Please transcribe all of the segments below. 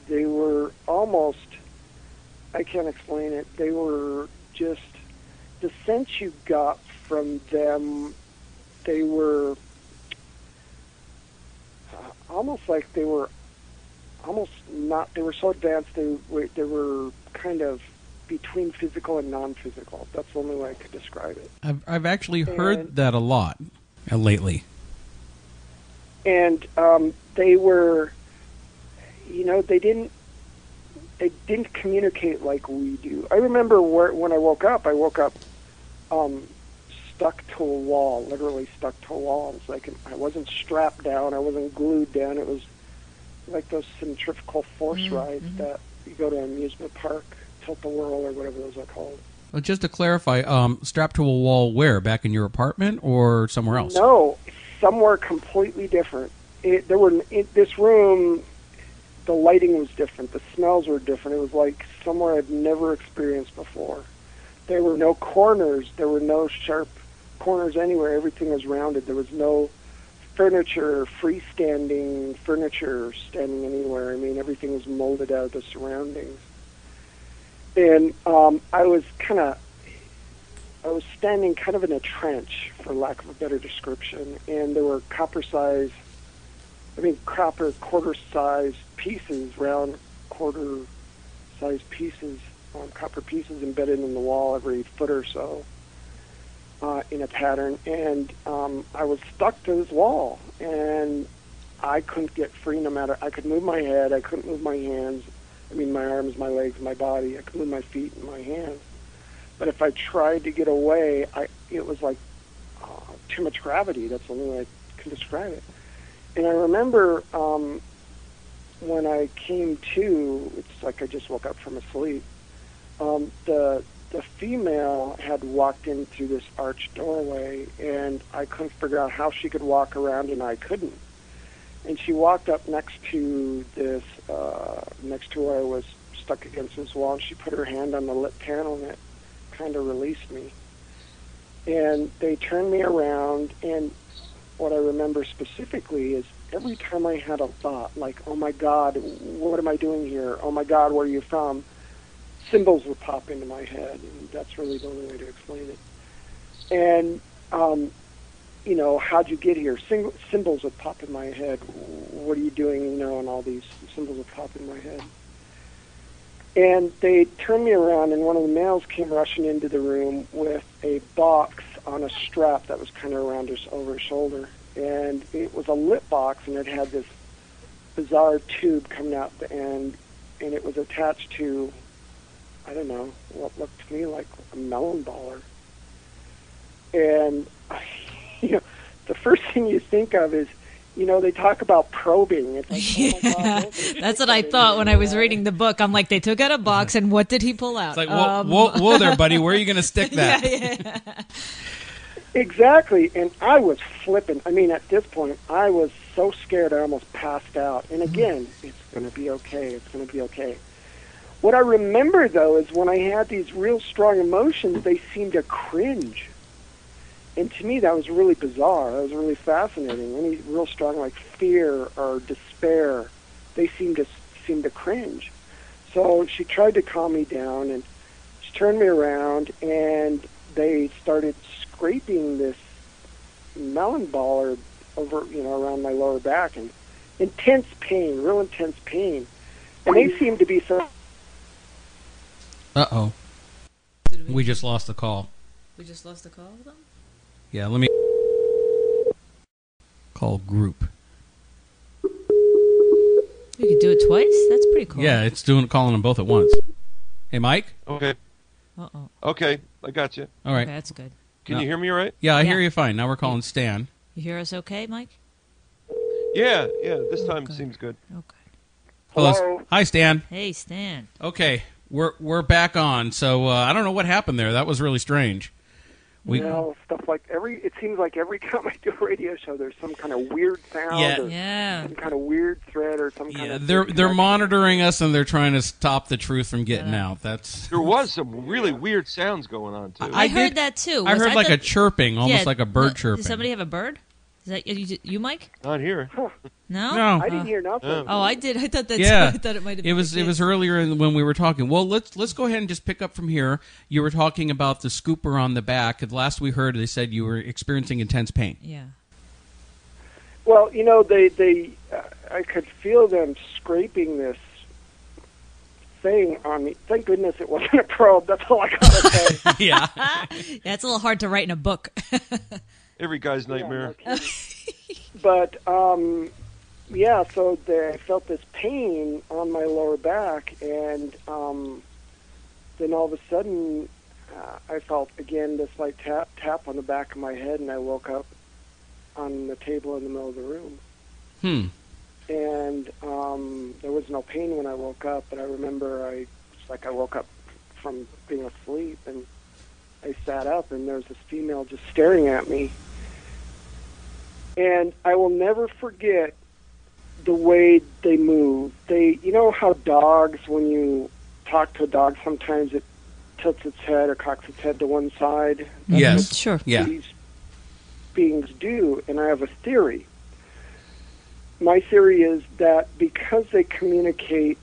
They were almost, I can't explain it, they were just, the sense you got from them, they were almost like they were almost not, they were so advanced, they were kind of between physical and non-physical. That's the only way I could describe it. I've actually heard that a lot lately. And they were, they didn't communicate like we do. I remember when I woke up stuck to a wall, literally stuck to a wall. It was like I wasn't strapped down, I wasn't glued down. It was like those centrifugal force rides that you go to an amusement park, tilt-a-whirl or whatever those are called. Well, just to clarify, strapped to a wall where? Back in your apartment or somewhere else? No, somewhere completely different. In this room, the lighting was different. The smells were different. It was like somewhere I'd never experienced before. There were no corners. There were no sharp corners anywhere. Everything was rounded. There was no furniture, freestanding furniture standing anywhere. I mean, everything was molded out of the surroundings. And I was standing kind of in a trench, for lack of a better description, and there were quarter-sized pieces, round quarter-sized pieces, copper pieces embedded in the wall every foot or so in a pattern. And I was stuck to this wall, and I couldn't get free no matter. I could move my head, I couldn't move my hands. I mean, my arms, my legs, my body. I could move my feet and my hands. But if I tried to get away, it was like too much gravity. That's the only way I can describe it. And I remember when I came to, it's like I just woke up from a sleep, the female had walked in through this arched doorway, and I couldn't figure out how she could walk around, and I couldn't. And she walked up next to where I was stuck against this wall, and she put her hand on the lit panel, and it kind of released me. And they turned me around, and what I remember specifically is every time I had a thought, like, oh my God, what am I doing here? Oh my God, where are you from? Symbols would pop into my head, and that's really the only way to explain it. And, how'd you get here? Symbols would pop in my head. What are you doing? And all these symbols would pop in my head. And they turned me around, and one of the males came rushing into the room with a box on a strap that was kind of around over his shoulder. And it was a lit box, and it had this bizarre tube coming out the end, and it was attached to, I don't know, what looked to me like a melon baller. And, the first thing you think of is, they talk about probing. It's like, oh my God, that's what I thought when I was reading the book. I'm like, they took out a box, and what did he pull out? It's like, whoa there, buddy. Where are you going to stick that? Yeah. Exactly. And I was flipping. I mean, at this point, I was so scared I almost passed out. And again, it's going to be okay. It's going to be okay. What I remember, though, is when I had these real strong emotions, they seemed to cringe. And to me, that was really bizarre. That was really fascinating. Any real strong, like fear or despair, they seemed to cringe. So she tried to calm me down, and she turned me around, and they started scraping this melon baller over, around my lower back, and intense pain, real intense pain. And they seemed to be so. Uh-oh. We just lost the call. We just lost the call, though? Yeah, let me call group. You could do it twice? That's pretty cool. Yeah, it's calling them both at once. Hey, Mike? Okay. Uh-oh. Okay, I got you. All right. Okay, that's good. Can you hear me all right? Yeah, I hear you fine. Now we're calling Stan. You hear us okay, Mike? Yeah, this time it seems good. Okay. Hello. Hi, Stan. Hey, Stan. Okay, we're back on. So I don't know what happened there. That was really strange. Stuff like it seems like every time I do a radio show, there's some kind of weird sound or some kind of weird thread or some kind of... They're monitoring us, and they're trying to stop the truth from getting out. There was some really weird sounds going on, too. I heard that, too. I heard like a chirping, almost like a bird chirping. Does somebody have a bird? Is that you Mike? Not here. Huh. No? No. I didn't hear nothing. Oh, I did. I thought that's. Yeah, I thought it might have been. It was earlier when we were talking. Well, let's go ahead and just pick up from here. You were talking about the scooper on the back. The last we heard, they said you were experiencing intense pain. Yeah. Well, I could feel them scraping this thing on me. Thank goodness it wasn't a probe. That's all I gotta say. Yeah. That's a little hard to write in a book. Every guy's nightmare. Yeah, no kidding. But so I felt this pain on my lower back, and then all of a sudden, I felt again this light tap on the back of my head, and I woke up on the table in the middle of the room. And there was no pain when I woke up, but I remember I woke up from being asleep, and I sat up, and there was this female just staring at me. And I will never forget the way they move. You know how dogs, when you talk to a dog, sometimes it tilts its head or cocks its head to one side? Yes. Sure. Yeah. These beings do, and I have a theory. My theory is that because they communicate,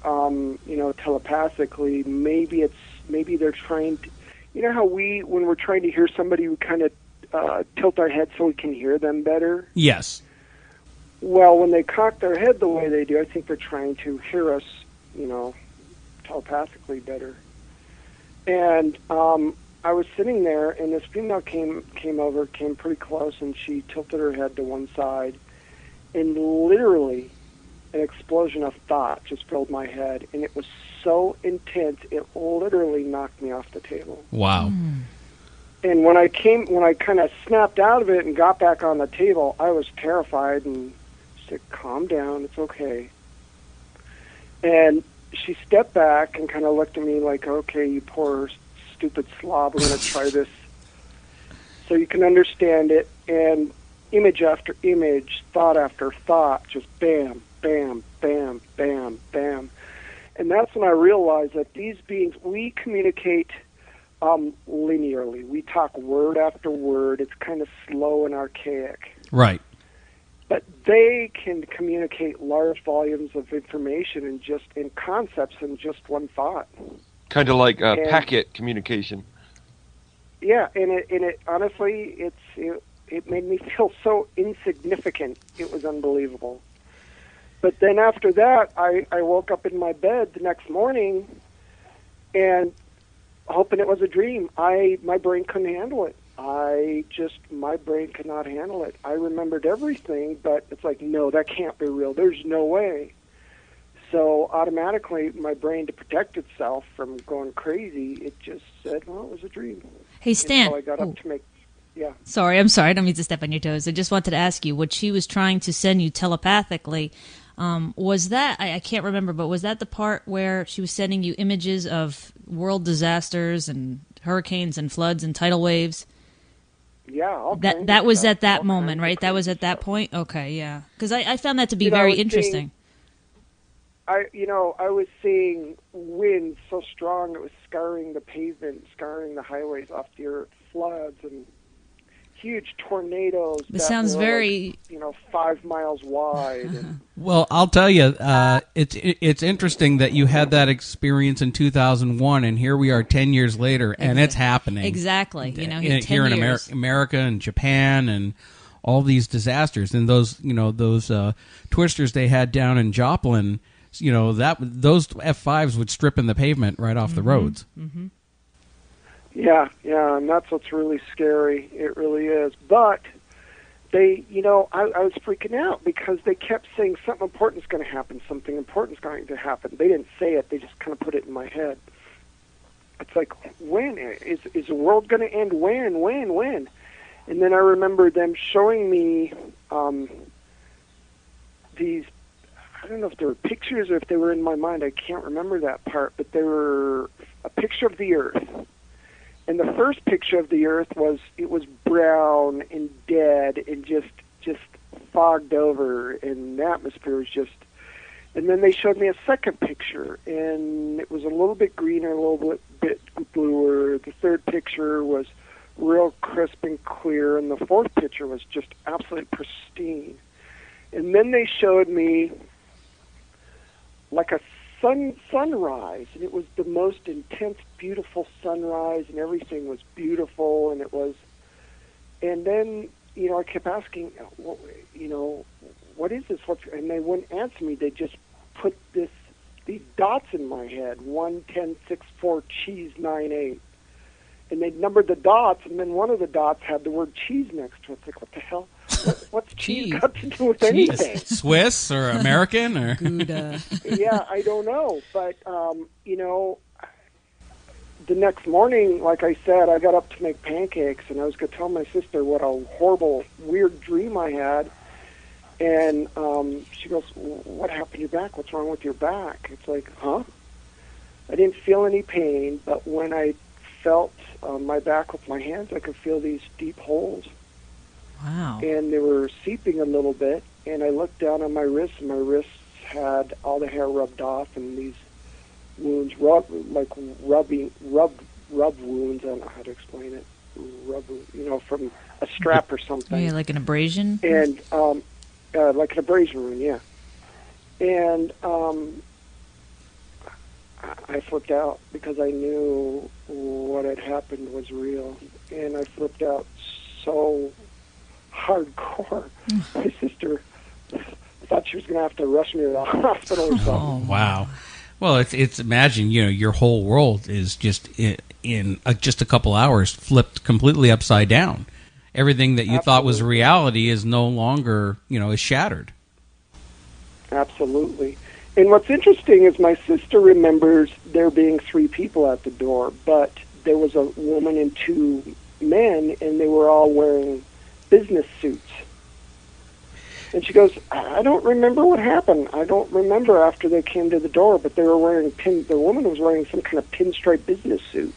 telepathically, maybe they're trying to, you know how when we're trying to hear somebody, we kind of tilt our head so we can hear them better? Yes. Well, when they cock their head the way they do, I think they're trying to hear us, telepathically better. And I was sitting there, and this female came pretty close, and she tilted her head to one side, and literally an explosion of thought just filled my head, and it was so intense, it literally knocked me off the table. Wow. And when I kind of snapped out of it and got back on the table, I was terrified and said, "Calm down, it's okay." And she stepped back and kind of looked at me like, "Okay, you poor stupid slob, we're going to try this so you can understand it." And image after image, thought after thought, just bam, bam, bam, bam, bam. And that's when I realized that these beings, we communicate linearly. We talk word after word. It's kind of slow and archaic. Right. But they can communicate large volumes of information in concepts in just one thought. Kind of like packet communication. Yeah, and it honestly, it made me feel so insignificant. It was unbelievable. But then after that, I woke up in my bed the next morning and hoping it was a dream. My brain couldn't handle it. My brain could not handle it. I remembered everything, but it's like, no, that can't be real. There's no way. So automatically, my brain, to protect itself from going crazy, it just said, well, it was a dream. Hey, Stan. Until I got up to make, yeah. Sorry, I'm sorry. I don't mean to step on your toes. I just wanted to ask you, what she was trying to send you telepathically, was that, I can't remember, but was that the part where she was sending you images of world disasters and hurricanes and floods and tidal waves? Yeah. That was at that moment, right? That was at that point? Okay, yeah. Because I found that to be very interesting. I was seeing wind so strong it was scouring the pavement, scouring the highways off the earth, floods and huge tornadoes. It sounds very 5 miles wide. And Well, I'll tell you, it's interesting that you had that experience in 2001, and here we are 10 years later, and it's happening. Exactly. Here in America and Japan and all these disasters, and those twisters they had down in Joplin. Those F5s would strip in the pavement right off the roads. Mm-hmm. Yeah, and that's what's really scary. It really is. But they, I was freaking out because they kept saying something important's going to happen, something important's going to happen. They didn't say it. They just kind of put it in my head. It's like, when? Is the world going to end? When? And then I remember them showing me these, I don't know if they were pictures or if they were in my mind. I can't remember that part, but they were a picture of the Earth. And the first picture of the Earth was brown and dead and just fogged over, and the atmosphere was just. And then they showed me a second picture, and it was a little bit greener, a little bit bluer. The third picture was real crisp and clear, and the fourth picture was just absolutely pristine. And then they showed me like a sunrise, and it was the most intense, beautiful sunrise, and everything was beautiful, and it was. And then, you know, I kept asking, well, you know, what is this? And they wouldn't answer me. They just put these dots in my head: 1, 10, 6, 4, cheese, 9, 8. And they numbered the dots, and then one of the dots had the word cheese next to it. It's like, what the hell? What's cheese got to do with anything? Swiss or American or Gouda. Yeah, I don't know. But, you know, the next morning, like I said, I got up to make pancakes, and I was going to tell my sister what a horrible, weird dream I had. And she goes, what happened to your back? What's wrong with your back? It's like, huh? I didn't feel any pain, but when I felt my back with my hands, I could feel these deep holes. Wow. And they were seeping a little bit, and I looked down on my wrists, and my wrists had all the hair rubbed off, and these wounds, rub wounds, I don't know how to explain it, you know, from a strap or something. Yeah, like an abrasion? And, like an abrasion wound, yeah. And I flipped out because I knew what had happened was real, and I flipped out so hardcore. My sister thought she was going to have to rush me to the hospital or something. Oh, wow. Well, it's imagine, you know, your whole world is just in just a couple hours flipped completely upside down. Everything that you thought was reality is no longer, you know, is shattered. Absolutely. And what's interesting is my sister remembers there being 3 people at the door, but there was a woman and 2 men, and they were all wearing business suits. And she goes, I don't remember what happened. I don't remember after they came to the door, but they were wearing the woman was wearing some kind of pinstripe business suit.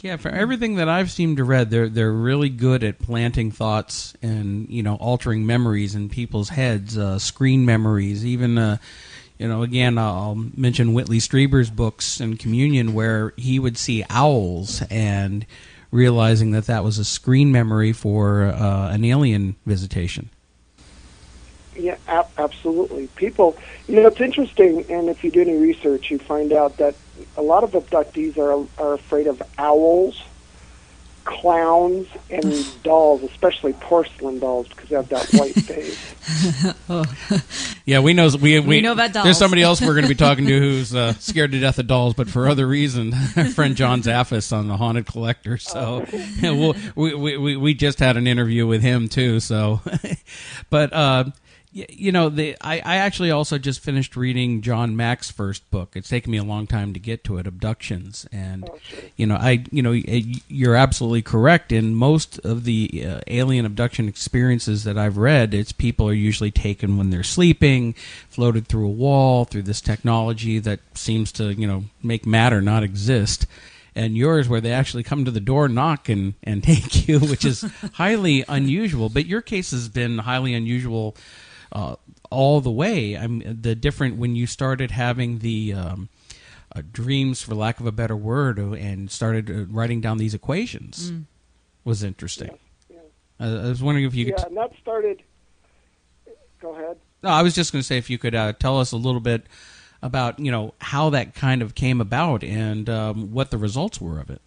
Yeah, for everything that I've seemed to read, they're really good at planting thoughts and, you know, altering memories in people's heads, screen memories, even you know, again, I'll mention Whitley Strieber's books and Communion, where he would see owls and realizing that was a screen memory for an alien visitation. Yeah, absolutely. People, you know, it's interesting, and if you do any research, you find out that a lot of abductees are afraid of owls, clowns, and dolls, especially porcelain dolls, because they have that white face. Oh. Yeah, we know about dolls. There's somebody else we're going to be talking to who's scared to death of dolls, but for other reason. Our friend John Zaffis on The Haunted Collector. So we just had an interview with him too. So, but you know, I actually also just finished reading John Mack's first book. It's taken me a long time to get to it, Abductions, and you know, you're absolutely correct. In most of the alien abduction experiences that I've read, it's people are usually taken when they're sleeping, floated through a wall, through this technology that seems to, you know, make matter not exist. And yours, where they actually come to the door, knock, and take you, which is highly unusual. But your case has been highly unusual all the way. I mean, the different when you started having the dreams, for lack of a better word, and started writing down these equations was interesting. Yeah. I was wondering if you could. Yeah, and that started. Go ahead. No, I was just going to say if you could tell us a little bit about, you know, how that kind of came about and what the results were of it.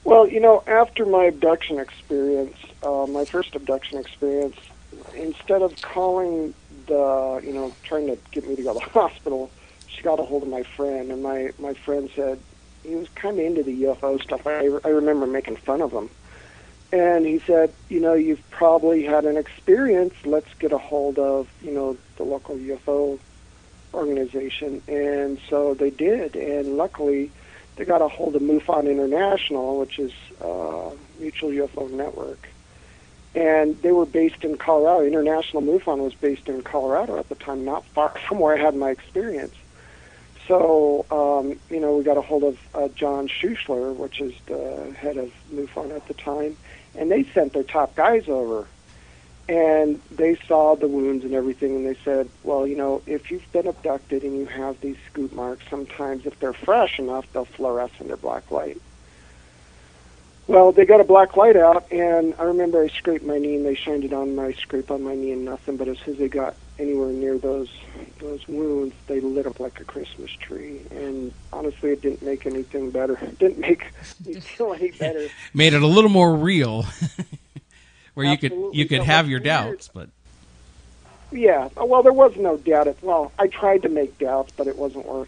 Well, you know, after my abduction experience, my first abduction experience, instead of calling trying to get me to go to the hospital, she got a hold of my friend, and my friend said he was kind of into the UFO stuff. I remember making fun of him. And he said, you know, you've probably had an experience. Let's get a hold of, you know, the local UFO organization. And so they did, and luckily they got a hold of MUFON International, which is Mutual UFO Network. And they were based in Colorado. International MUFON was based in Colorado at the time, not far from where I had my experience. So, you know, we got a hold of John Schuessler, which is the head of MUFON at the time, and they sent their top guys over. And they saw the wounds and everything, and they said, well, you know, if you've been abducted and you have these scoop marks, sometimes if they're fresh enough, they'll fluoresce under black light. Well, they got a black light out, and I remember I scraped my knee, and they shined it on my scrape on my knee, and nothing. But as soon as they got anywhere near those wounds, they lit up like a Christmas tree. And honestly, it didn't make anything better. It didn't make me feel any better. Made it a little more real, where Absolutely. you could have your doubts, but yeah. Well, there was no doubt. Well, I tried to make doubts, but it wasn't working.